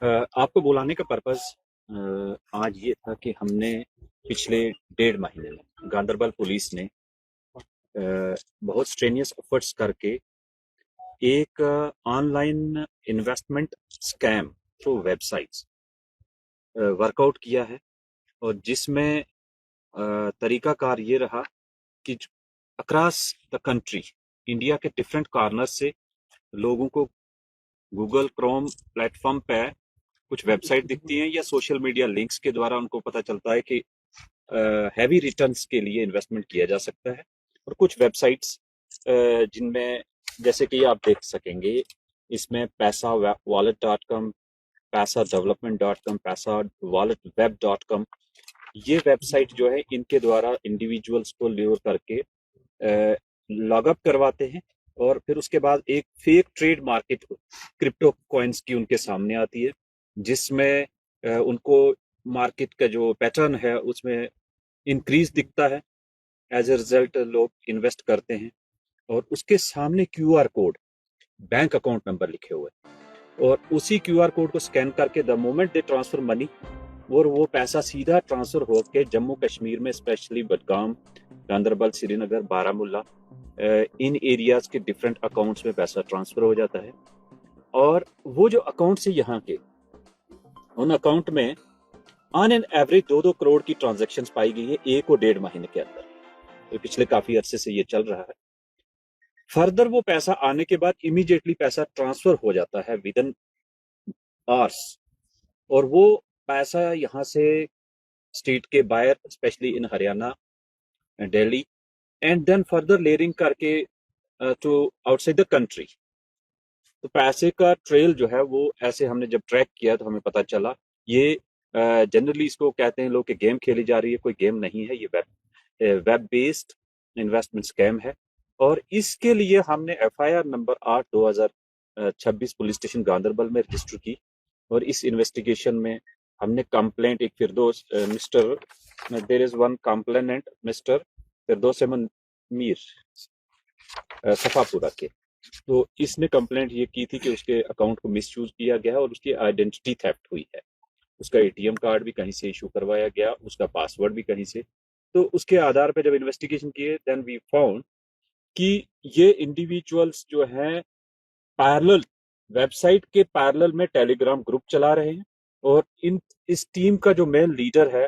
आपको बुलाने का पर्पस आज ये था कि हमने पिछले 1.5 महीने में गांदरबल पुलिस ने बहुत स्ट्रेनियस एफर्ट्स करके एक online investment scam through websites workout किया है। और जिसमें तरीकाकार ये रहा कि अक्रॉस द कंट्री, इंडिया के डिफरेंट कॉर्नर से लोगों को गूगल क्रोम प्लेटफॉर्म पे कुछ वेबसाइट दिखती हैं या सोशल मीडिया लिंक्स के द्वारा उनको पता चलता है कि हैवी रिटर्न्स के लिए इन्वेस्टमेंट किया जा सकता है। और कुछ वेबसाइट्स जिनमें जैसे कि आप देख सकेंगे, इसमें पैसा वॉलेट डॉट कॉम, पैसा डेवलपमेंट डॉट कॉम, पैसा वॉलेट वेब डॉट कॉम, ये वेबसाइट जो है इनके द्वारा इंडिविजुअल्स को ल्योर करके लॉग अप करवाते हैं। और फिर उसके बाद एक fake trade market crypto coins की उनके सामने आती है, जिसमें उनको मार्केट का जो पैटर्न है उसमें इंक्रीज दिखता है। एज ए रिजल्ट लोग इन्वेस्ट करते हैं और उसके सामने QR code, bank account number लिखे हुए, और उसी क्यूआर कोड को स्कैन करके the moment they transfer money, और वो पैसा सीधा ट्रांसफर होकर जम्मू कश्मीर में स्पेशली बडगाम, गांदरबल, श्रीनगर, बारामूला, इन एरियाज के डिफरेंट अकाउंट्स में पैसा ट्रांसफर हो जाता है। और वो जो अकाउंट से यहाँ के, उन अकाउंट में ऑन एन एवरेज 2-2 करोड़ की ट्रांजैक्शंस पाई गई है 1 और 1.5 महीने के अंदर। तो पिछले काफी अरसे से ये चल रहा है। फर्दर वो पैसा आने के बाद इमीडिएटली पैसा ट्रांसफर हो जाता है विद इन आवर्स, और वो पैसा यहाँ से स्टेट के बाहर, specially in Haryana, Delhi, and then further layering करके टू आउटसाइड द कंट्री। तो पैसे का ट्रेल जो है वो ऐसे हमने जब ट्रैक किया तो हमें पता चला ये जनरली इसको कहते हैं लोग कि गेम खेली जा रही है। कोई गेम नहीं है, ये वेब बेस्ड इन्वेस्टमेंट स्कैम है। और इसके लिए हमने FIR number 8/2026 police station Ganderbal में रजिस्टर की। और इस इन्वेस्टिगेशन में हमने कंप्लेंट एक Firdaus mister, there is one complainant mister Firdaus Ahmad Mir Safapura के। तो इसने कंप्लेंट ये की थी कि उसके अकाउंट को मिसयूज किया गया और उसकी आइडेंटिटी थेफ्ट हुई है। उसका एटीएम कार्ड भी कहीं से इशू करवाया गया, उसका पासवर्ड भी कहीं से। तो उसके आधार पर जब इन्वेस्टिगेशन किए, देन वी फाउंड कि ये इंडिविजुअल्स जो हैं पैरेलल, वेबसाइट के पैरेलल में टेलीग्राम ग्रुप चला रहे हैं। और इस टीम का जो मेन लीडर है,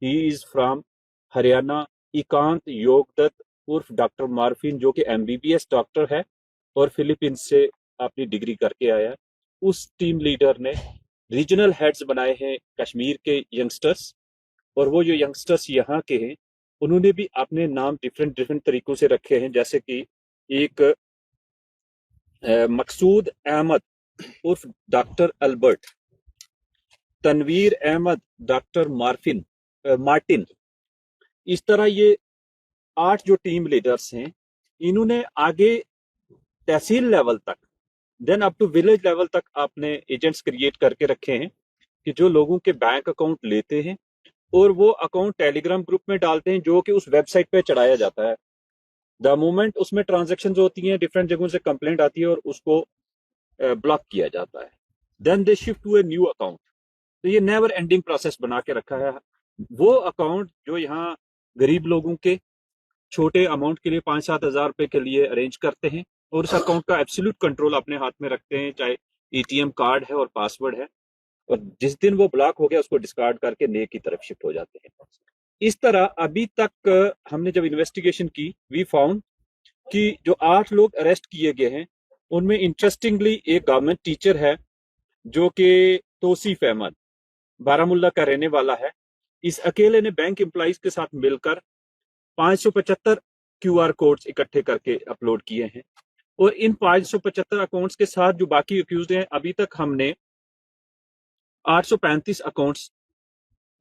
ही इज फ्रॉम हरियाणा, एकांत योगदत्त उर्फ डॉक्टर मार्फिन, जो कि एमबीबीएस डॉक्टर है और फिलीपींस से अपनी डिग्री करके आया है। उस टीम लीडर ने रीजनल हेड्स बनाए हैं कश्मीर के यंगस्टर्स, और वो जो यंगस्टर्स यहाँ के हैं उन्होंने भी अपने नाम डिफरेंट डिफरेंट तरीकों से रखे हैं। जैसे कि एक मकसूद अहमद उर्फ doctor Albert, Tanveer Ahmed doctor Martin. इस तरह ये 8 जो टीम लीडर्स हैं, इन्होंने आगे तहसील लेवल तक, then up to village level तक अपने एजेंट्स क्रिएट करके रखे हैं कि जो लोगों के बैंक अकाउंट लेते हैं और वो अकाउंट टेलीग्राम ग्रुप में डालते हैं, जो कि उस वेबसाइट पे चढ़ाया जाता है। द मोमेंट उसमें ट्रांजेक्शन होती हैं, डिफरेंट जगहों से कंप्लेंट आती है और उसको ब्लॉक किया जाता है। Then they shift to a new account. तो ये नेवर एंडिंग प्रोसेस बना के रखा है। वो अकाउंट जो यहाँ गरीब लोगों के छोटे अमाउंट के लिए 5-7 हज़ार रुपए के लिए अरेंज करते हैं और उस अकाउंट का एब्सोल्यूट कंट्रोल अपने हाथ में रखते हैं, चाहे एटीएम कार्ड है और पासवर्ड है। और जिस दिन वो ब्लॉक हो गया उसको डिस्कार्ड करके नए की तरफ शिफ्ट हो जाते हैं। इस तरह अभी तक हमने जब इन्वेस्टिगेशन की, वी फाउंड कि जो 8 लोग अरेस्ट किए गए हैं उनमें इंटरेस्टिंगली एक गवर्नमेंट टीचर है जो कि तौसीफ अहमद, बारामूला का रहने वाला है। इस अकेले ने बैंक एम्प्लॉइज के साथ मिलकर 575 क्यूआर कोड्स इकट्ठे करके अपलोड किए हैं। और इन 575 अकाउंट्स के साथ जो बाकी अक्यूज हैं, अभी तक हमने 835 अकाउंट्स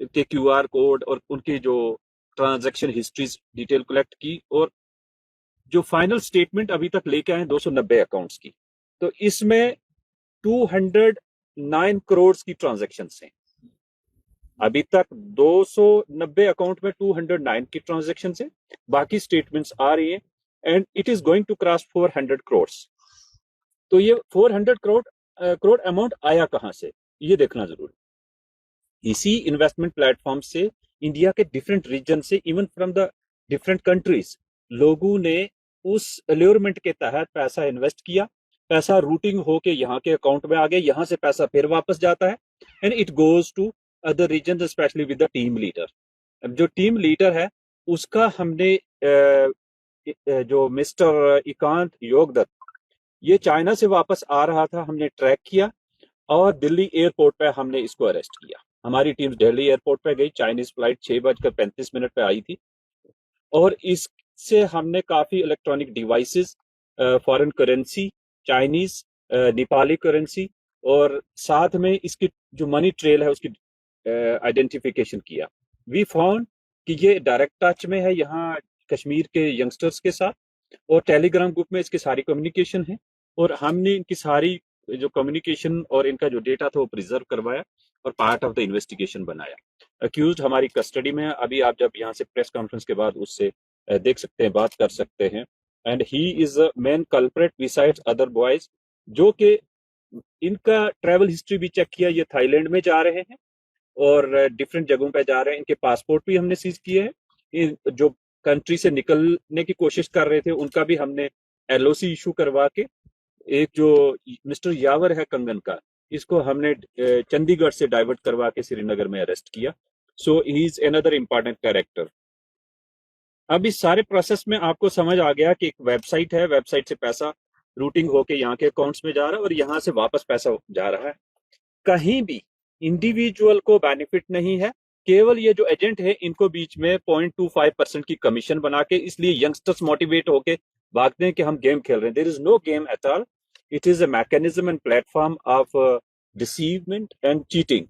के क्यूआर कोड और उनकी जो ट्रांजैक्शन हिस्ट्रीज डिटेल कलेक्ट की, और जो फाइनल स्टेटमेंट अभी तक लेके आए 290 अकाउंट्स की। तो इसमें 209 करोड़ की ट्रांजैक्शन हैं। अभी तक 290 अकाउंट में 209 की ट्रांजैक्शन है, बाकी स्टेटमेंट्स आ रही हैं, and it is going to cross 400 crore. तो ये 400 करोड़ अमाउंट आया कहां से? ये देखना जरूरी। इसी इन्वेस्टमेंट प्लेटफॉर्म से इंडिया के डिफरेंट रीजन से, even from the different countries, लोगों ने उस अल्योरमेंट के तहत पैसा इन्वेस्ट किया, पैसा रूटिंग होके यहाँ के अकाउंट में आ गया, यहाँ से पैसा फिर वापस जाता है and it goes to other region, specially with the team leader. अब जो टीम लीडर है उसका हमने जो मिस्टर इकांत योगदत्त, ये चाइना से वापस आ रहा था, हमने ट्रैक किया और दिल्ली एयरपोर्ट पे हमने इसको अरेस्ट किया। हमारी टीम दिल्ली एयरपोर्ट पे गई, चाइनीज फ्लाइट 6:35 पे आई थी और इससे हमने काफी electronic devices, foreign currency, Chinese, Nepali currency और साथ में इसकी जो मनी ट्रेल है उसकी आइडेंटिफिकेशन किया। वी फाउंड कि ये डायरेक्ट टच में है यहाँ कश्मीर के यंगस्टर्स के साथ और टेलीग्राम ग्रुप में इसकी सारी कम्युनिकेशन है और हमने इनकी सारी जो कम्युनिकेशन और इनका जो डेटा था वो प्रिजर्व करवाया और पार्ट ऑफ द इन्वेस्टिगेशन बनाया। अक्यूज हमारी कस्टडी में है, अभी आप जब यहाँ से प्रेस कॉन्फ्रेंस के बाद उससे देख सकते हैं, बात कर सकते हैं। And he is a main culprit besides other boys, जो कि इनका ट्रैवल हिस्ट्री भी चेक किया, ये थाईलैंड में जा रहे हैं और डिफरेंट जगहों पे जा रहे हैं। इनके पासपोर्ट भी हमने सीज किए हैं। जो कंट्री से निकलने की कोशिश कर रहे थे उनका भी हमने एलओसी इशू करवा के, एक जो मिस्टर यावर है कंगन का, इसको हमने चंडीगढ़ से डाइवर्ट करवा के श्रीनगर में अरेस्ट किया। So he is another important character. अब इस सारे प्रोसेस में आपको समझ आ गया कि एक वेबसाइट है, वेबसाइट से पैसा रूटिंग होके यहाँ के अकाउंट्स में जा रहा है और यहाँ से वापस पैसा जा रहा है। कहीं भी इंडिविजुअल को बेनिफिट नहीं है, केवल ये जो एजेंट है इनको बीच में 0.25% की कमीशन बना के, इसलिए यंगस्टर्स मोटिवेट होके भागते हैं कि हम गेम खेल रहे हैं। There is no game at all, it is a mechanism and platform of deceivement and cheating,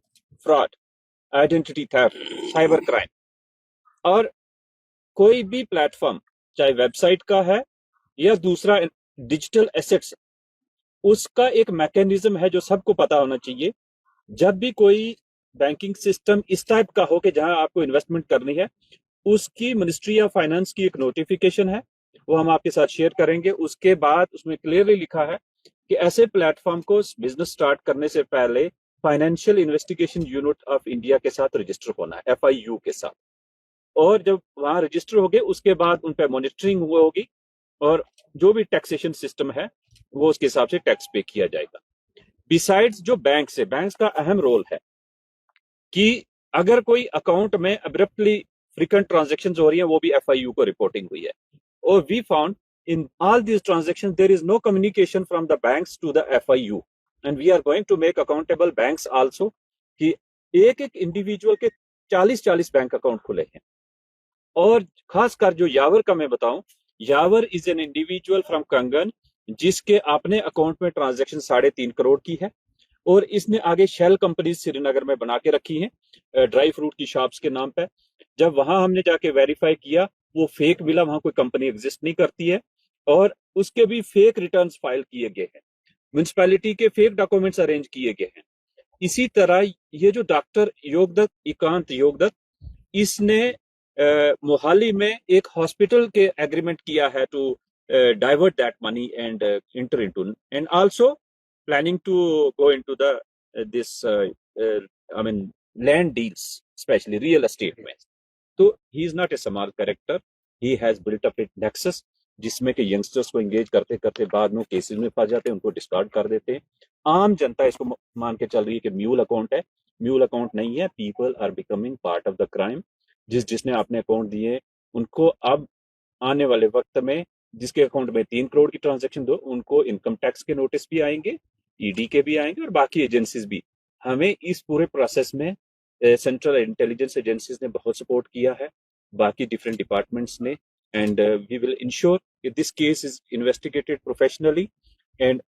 fraud, identity theft, cyber crime. और कोई भी प्लेटफॉर्म, चाहे वेबसाइट का है या दूसरा डिजिटल एसेट्स, उसका एक मैकेनिज्म है जो सबको पता होना चाहिए। जब भी कोई बैंकिंग सिस्टम इस टाइप का हो कि जहां आपको इन्वेस्टमेंट करनी है, उसकी मिनिस्ट्री ऑफ फाइनेंस की एक नोटिफिकेशन है, वो हम आपके साथ शेयर करेंगे। उसके बाद उसमें क्लियरली लिखा है कि ऐसे प्लेटफॉर्म को बिजनेस स्टार्ट करने से पहले financial investigation unit of India के साथ रजिस्टर होना है, FIU के साथ। और जब वहां रजिस्टर हो गए उसके बाद उन पर मॉनिटरिंग हुआ होगी और जो भी टैक्सेशन सिस्टम है वो उसके हिसाब से टैक्स पे किया जाएगा। बिसाइड्स जो बैंक से, बैंक का अहम रोल है कि अगर कोई अकाउंट में अब्रप्टली फ्रीक्वेंट ट्रांजैक्शंस हो रही हैं, वो भी FIU को रिपोर्टिंग हुई है। और we found in all these transactions there is no communication from the banks to the FIU, and we are going to make accountable banks also कि एक एक इंडिविजुअल के 40-40 बैंक अकाउंट खुले हैं। और खासकर जो यावर का मैं बताऊं, यावर इज एन इंडिविजुअल फ्रॉम कंगन जिसके अपने अकाउंट में ट्रांजैक्शन 3.5 करोड़ की है और इसने आगे शेल कंपनी श्रीनगर में बना के रखी है ड्राई फ्रूट की शॉप्स के नाम पे। जब वहां हमने जाके वेरीफाई किया, वो फेक मिला, वहां कोई कंपनी एग्जिस्ट नहीं करती है और उसके भी फेक रिटर्न्स फाइल किए गए हैं, म्युनिसिपैलिटी के फेक डॉक्यूमेंट्स अरेंज किए गए हैं। इसी तरह ये जो डॉक्टर योगदत्त, इकांत योगदत्त, इसने मोहाली में एक हॉस्पिटल के एग्रीमेंट किया है to divert that money and enter into, and also planning to go into the this I mean land deals, especially real estate में। तो he is not a small character, he has built up a nexus जिसमें कि youngsters को engage करते करते बाद में cases में फंस जाते हैं, उनको डिस्कार्ड कर देते हैं। आम जनता इसको मान के चल रही है कि म्यूल अकाउंट है, म्यूल अकाउंट नहीं है। People are becoming part of the crime. जिसने अपने अकाउंट दिए उनको अब आने वाले वक्त में, जिसके अकाउंट में 3 करोड़ की ट्रांजैक्शन दो, उनको इनकम टैक्स के नोटिस भी आएंगे, ED के भी आएंगे और बाकी एजेंसीज भी। हमें इस पूरे प्रोसेस में सेंट्रल इंटेलिजेंस एजेंसीज ने बहुत सपोर्ट किया है, बाकी डिफरेंट डिपार्टमेंट्स ने, and we will ensure this case is investigated professionally and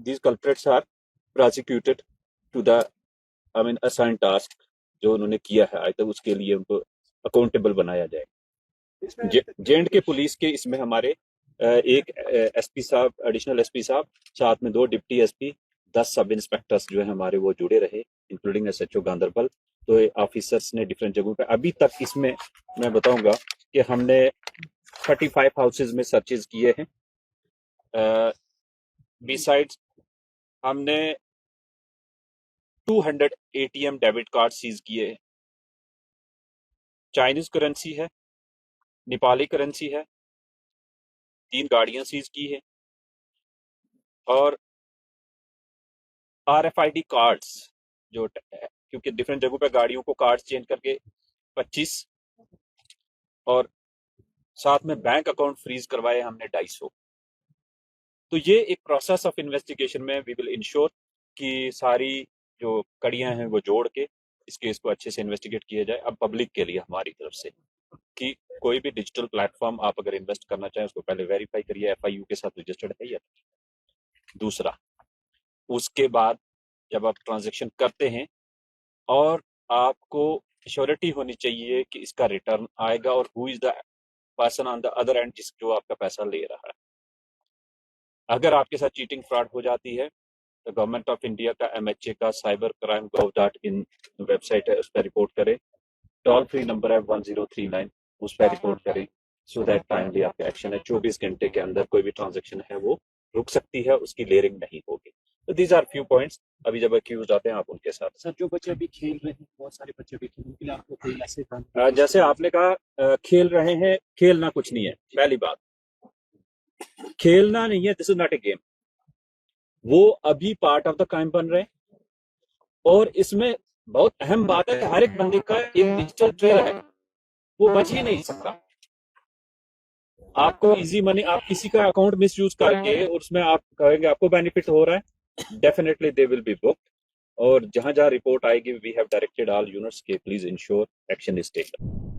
these culprits are prosecuted to the assigned task जो उन्होंने किया है आज तक, उसके लिए उनको अकाउंटेबल बनाया जाए। जेएंड के पुलिस के इसमें हमारे एक SP साहब, एडिशनल SP साहब, साथ में 2 डिप्टी SP, 10 सब इंस्पेक्टर्स जो है हमारे वो जुड़े रहे, इंक्लूडिंग SHO गांधरबल। तो ऑफिसर्स ने डिफरेंट जगहों पे, अभी तक इसमें मैं बताऊंगा कि हमने 35 हाउसेज में सर्चेज किए हैं। बिसाइड्स हमने 200 ATM डेबिट कार्ड सीज किए हैं। चाइनीज करेंसी है, नेपाली करेंसी है, 3 गाड़ियां सीज की है और RFID कार्ड्स जो क्योंकि डिफरेंट जगहों पे गाड़ियों को कार्ड चेंज करके 25 और साथ में बैंक अकाउंट फ्रीज करवाए हमने 250। तो ये एक प्रोसेस ऑफ इन्वेस्टिगेशन में वी विल इंश्योर कि सारी जो कड़ियां हैं वो जोड़ के इस केस को अच्छे से इन्वेस्टिगेट किया जाए। अब पब्लिक के लिए हमारी तरफ से कि कोई भी डिजिटल प्लेटफॉर्म आप अगर इन्वेस्ट करना चाहें उसको पहले वेरीफाई करिए FIU के साथ रजिस्टर्ड है या नहीं। दूसरा, उसके बाद जब आप ट्रांजैक्शन करते हैं और आपको श्योरिटी होनी चाहिए कि इसका रिटर्न आएगा और who is the person on the other and जो आपका पैसा ले रहा है। अगर आपके साथ चीटिंग फ्रॉड हो जाती है तो गवर्नमेंट ऑफ इंडिया का MHA का cybercrime.gov.in वेबसाइट है, उस पर रिपोर्ट करें। टोल फ्री नंबर है 1039, उस पर रिपोर्ट करें सो दैट टाइमली आपका एक्शन है। 24 घंटे के अंदर कोई भी ट्रांजेक्शन है वो रुक सकती है, उसकी लेयरिंग नहीं होगी। तो दीज आर फ्यू पॉइंट्स। अभी जब अक्यूज आते हैं आप उनके साथ। सर जो बच्चे अभी खेल रहे हैं, बहुत सारे बच्चे अभी खेल, उनके लिए आपको कोई ऐसे जैसे आपने कहा खेल रहे हैं, खेलना कुछ नहीं है। पहली बात, खेलना नहीं है, this is not a game. वो अभी पार्ट ऑफ द क्राइम बन रहे हैं और इसमें बहुत अहम बात है कि हर एक बंदे का एक डिजिटल ट्रेल है, वो बच ही नहीं सकता। आपको इजी मनी, आप किसी का अकाउंट मिस यूज करके और उसमें आप कहेंगे आपको बेनिफिट हो रहा है, definitely they will be booked. और जहां जहां रिपोर्ट आएगी we have directed all units के please ensure action is taken.